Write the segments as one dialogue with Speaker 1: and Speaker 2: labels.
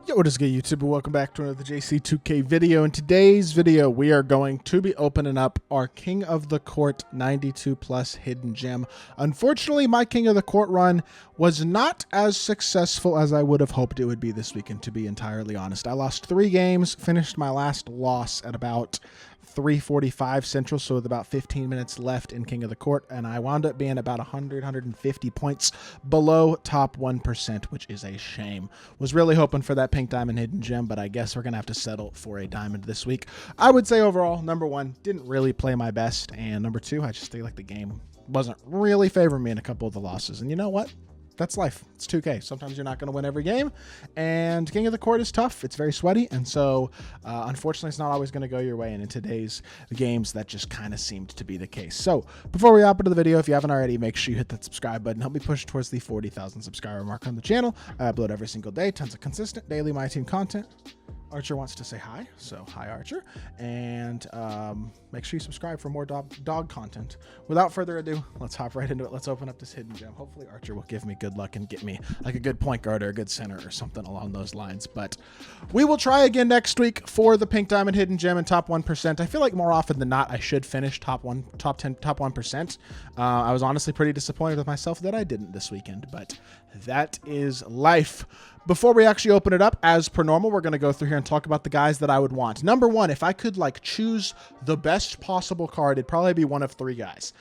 Speaker 1: Yo, what is good, YouTube? Welcome back to another JC2K video. In today's video, we are going to be opening up our King of the Court 92 plus hidden gem. Unfortunately, my King of the Court run was not as successful as I would have hoped it would be this weekend, to be entirely honest. I lost 3 games, finished my last loss at about 3:45 Central, so with about 15 minutes left in King of the Court, and I wound up being about 150 points below top 1%, which is a shame. Was really hoping for that pink diamond hidden gem, but I guess we're going to have to settle for a diamond this week. I would say overall, number 1, didn't really play my best, and number 2, I just feel like the game wasn't really favoring me in a couple of the losses, and you know what? That's life. It's 2K. Sometimes you're not going to win every game, and King of the Court is tough. It's very sweaty, and so unfortunately, it's not always going to go your way, and in today's games, that just kind of seemed to be the case. So before we hop into the video, if you haven't already, make sure you hit that subscribe button. Help me push towards the 40,000 subscriber mark on the channel. I upload every single day, tons of consistent daily MyTEAM content. Archer wants to say hi, so hi Archer, and make sure you subscribe for more dog content. Without further ado, let's hop right into it. Let's open up this hidden gem. Hopefully Archer will give me good luck and get me like a good point guard or a good center or something along those lines. But we will try again next week for the pink diamond hidden gem and top 1%. I feel like more often than not I should finish top 1%. I was honestly pretty disappointed with myself that I didn't this weekend, but that is life. Before we actually open it up, as per normal, we're going to go through here and talk about the guys that I would want. Number 1, if I could like choose the best possible card, it'd probably be one of 3 guys.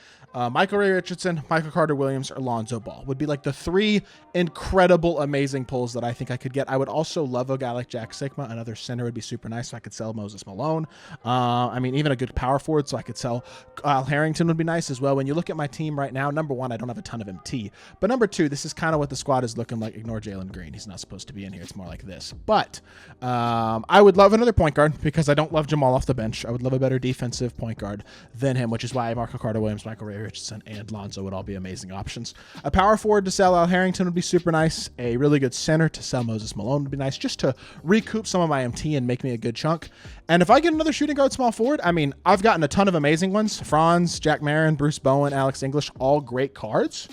Speaker 1: Michael Ray Richardson, Michael Carter Williams, or Lonzo Ball would be like the 3 incredible, amazing pulls that I think I could get. I would also love a guy like Jack Sigma. Another center would be super nice, so I could sell Moses Malone. I mean, even a good power forward, so I could sell Al Harrington would be nice as well. When you look at my team right now, number 1, I don't have a ton of MT. But number 2, this is kind of what the squad is looking like. Ignore Jalen Green. He's not supposed to be in here. It's more like this. But I would love another point guard because I don't love Jamal off the bench. I would love a better defensive point guard than him, which is why Michael Carter Williams, Michael Ray Richardson, and Lonzo would all be amazing options. A power forward to sell Al Harrington would be super nice. A really good center to sell Moses Malone would be nice, just to recoup some of my MT and make me a good chunk. And if I get another shooting guard small forward, I mean, I've gotten a ton of amazing ones. Franz, Jack Marin, Bruce Bowen, Alex English, all great cards.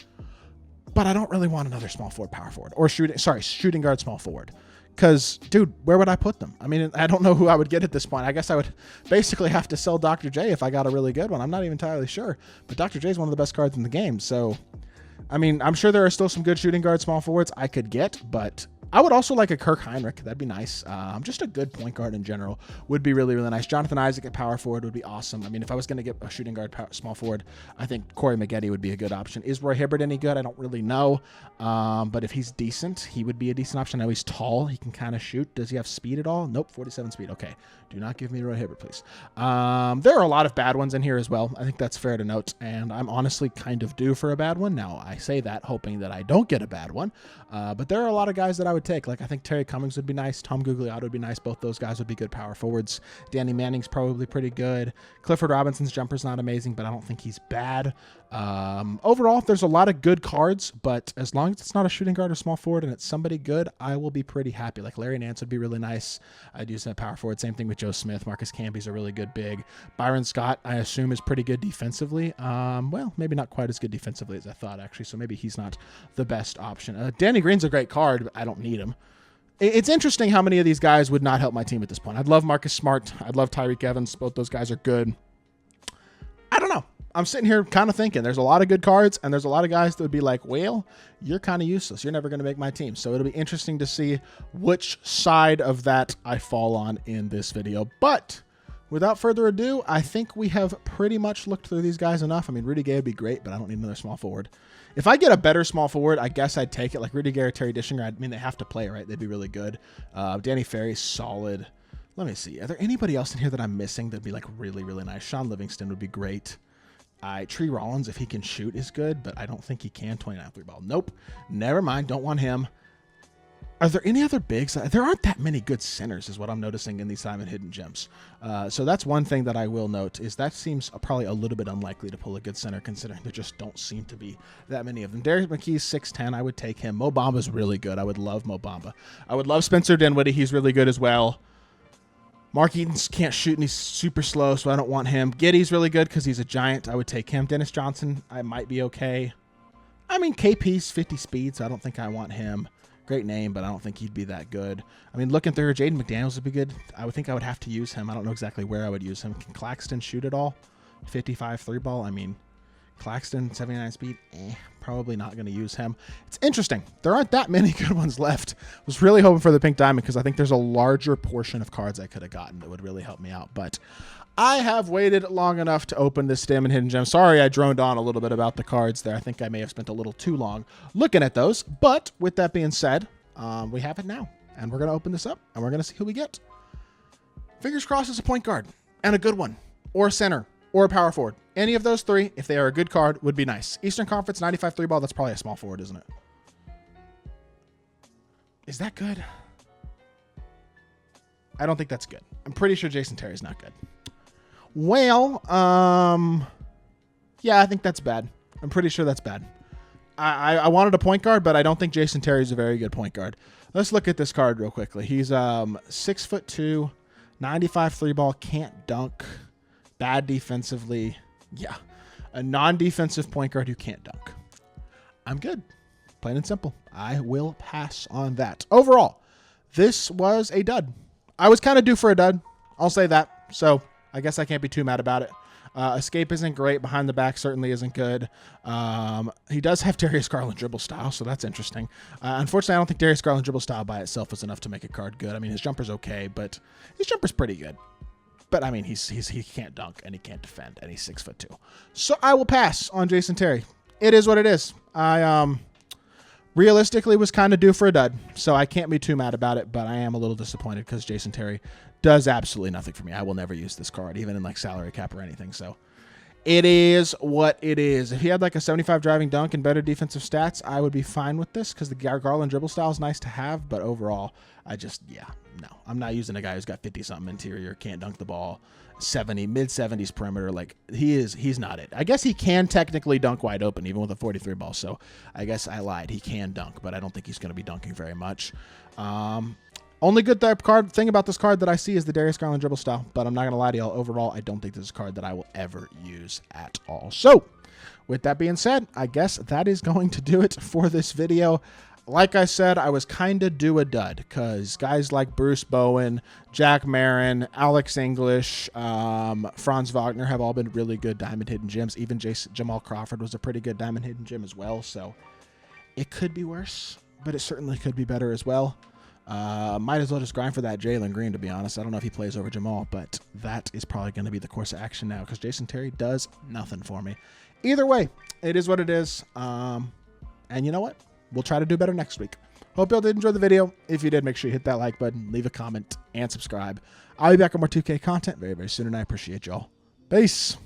Speaker 1: But I don't really want another small forward, power forward, or shooting guard small forward. Because, dude, where would I put them? I mean, I don't know who I would get at this point. I guess I would basically have to sell Dr. J if I got a really good one. I'm not even entirely sure. But Dr. J is one of the best cards in the game. So, I mean, I'm sure there are still some good shooting guard small forwards I could get, but I would also like a Kirk Heinrich. That'd be nice. Just a good point guard in general would be really, really nice. Jonathan Isaac at power forward would be awesome. I mean, if I was going to get a shooting guard small forward, I think Corey Maggette would be a good option. Is Roy Hibbert any good? I don't really know. But if he's decent, he would be a decent option. I know he's tall. He can kind of shoot. Does he have speed at all? Nope, 47 speed. Okay. Do not give me Roy Hibbert, please. There are a lot of bad ones in here as well. I think that's fair to note. And I'm honestly kind of due for a bad one. Now, I say that hoping that I don't get a bad one. But there are a lot of guys that I would take. Like, I think Terry Cummings would be nice. Tom Gugliotta would be nice. Both those guys would be good power forwards. Danny Manning's probably pretty good. Clifford Robinson's jumper's not amazing, but I don't think he's bad. Overall, there's a lot of good cards, but as long as it's not a shooting guard or small forward and it's somebody good, I will be pretty happy. Like Larry Nance would be really nice. I'd use that power forward. Same thing with Joe Smith. Marcus Camby's a really good big. Byron Scott, I assume, is pretty good defensively. Well, maybe not quite as good defensively as I thought, actually, so maybe he's not the best option. Danny Green's a great card, but I don't need him. It's interesting how many of these guys would not help my team at this point. I'd love Marcus Smart. I'd love Tyreek Evans. Both those guys are good. I don't know. I'm sitting here kind of thinking there's a lot of good cards and there's a lot of guys that would be like, well, you're kind of useless. You're never going to make my team. So it'll be interesting to see which side of that I fall on in this video. But without further ado, I think we have pretty much looked through these guys enough. I mean, Rudy Gay would be great, but I don't need another small forward. If I get a better small forward, I guess I'd take it. Like Rudy Gay or Terry Dishinger, I mean, they have to play, right? They'd be really good. Danny Ferry's solid. Let me see. Are there anybody else in here that I'm missing that'd be like really, really nice? Sean Livingston would be great. Tree Rollins, if he can shoot, is good, but I don't think he can. 29 3-ball. Nope. Never mind. Don't want him. Are there any other bigs? There aren't that many good centers is what I'm noticing in these diamond hidden gems. So that's one thing that I will note is that seems probably a little bit unlikely to pull a good center considering there just don't seem to be that many of them. Derek McKee's 6'10". I would take him. Mo Bamba's really good. I would love Mo Bamba. I would love Spencer Dinwiddie. He's really good as well. Mark Eaton's can't shoot and he's super slow, so I don't want him. Giddey's really good because he's a giant. I would take him. Dennis Johnson, I might be okay. I mean, KP's 50 speed, so I don't think I want him. Great name, but I don't think he'd be that good. I mean, looking through, Jaden McDaniels would be good. I would think I would have to use him. I don't know exactly where I would use him. Can Claxton shoot it all? 55 3-ball. I mean, Claxton, 79 speed. Probably not going to use him. It's interesting. There aren't that many good ones left. I was really hoping for the pink diamond because I think there's a larger portion of cards I could have gotten that would really help me out. But I have waited long enough to open this Diamond Hidden Gem. Sorry I droned on a little bit about the cards there. I think I may have spent a little too long looking at those. But with that being said, we have it now. And we're going to open this up, and we're going to see who we get. Fingers crossed it's a point guard, and a good one, or a center, or a power forward. Any of those three, if they are a good card, would be nice. Eastern Conference, 95 3-ball, that's probably a small forward, isn't it? Is that good? I don't think that's good. I'm pretty sure Jason Terry's not good. Well, yeah, I think that's bad. I'm pretty sure that's bad. I wanted a point guard, but I don't think Jason Terry's a very good point guard. Let's look at this card real quickly. He's 6'2", 95 3-ball, can't dunk, bad defensively. Yeah, a non-defensive point guard who can't dunk. I'm good. Plain and simple. I will pass on that. Overall, this was a dud. I was kind of due for a dud. I'll say that. So I guess I can't be too mad about it. Escape isn't great. Behind the back certainly isn't good. He does have Darius Garland dribble style, so that's interesting. Unfortunately, I don't think Darius Garland dribble style by itself is enough to make a card good. I mean, his jumper's okay, but his jumper's pretty good. But, I mean, he can't dunk, and he can't defend, and he's 6'2". So I will pass on Jason Terry. It is what it is. I realistically was kind of due for a dud, so I can't be too mad about it, but I am a little disappointed because Jason Terry does absolutely nothing for me. I will never use this card, even in like salary cap or anything. So it is what it is. If he had like a 75 driving dunk and better defensive stats, I would be fine with this because the Garland dribble style is nice to have, but overall, no. I'm not using a guy who's got 50-something interior, can't dunk the ball, mid-70s perimeter. Like, he's not it. I guess he can technically dunk wide open, even with a 43 ball, so I guess I lied. He can dunk, but I don't think he's going to be dunking very much. Only good thing about this card that I see is the Darius Garland dribble style, but I'm not going to lie to y'all. Overall, I don't think this is a card that I will ever use at all. So, with that being said, I guess that is going to do it for this video. Like I said, I was kind of due a dud because guys like Bruce Bowen, Jack Marin, Alex English, Franz Wagner have all been really good Diamond Hidden Gems. Even Jamal Crawford was a pretty good Diamond Hidden Gem as well. So it could be worse, but it certainly could be better as well. Might as well just grind for that Jalen Green, to be honest. I don't know if he plays over Jamal, but that is probably going to be the course of action now because Jason Terry does nothing for me. Either way, it is what it is. And you know what? We'll try to do better next week. Hope y'all did enjoy the video. If you did, make sure you hit that like button, leave a comment, and subscribe. I'll be back on more 2K content very, very soon, and I appreciate y'all. Peace.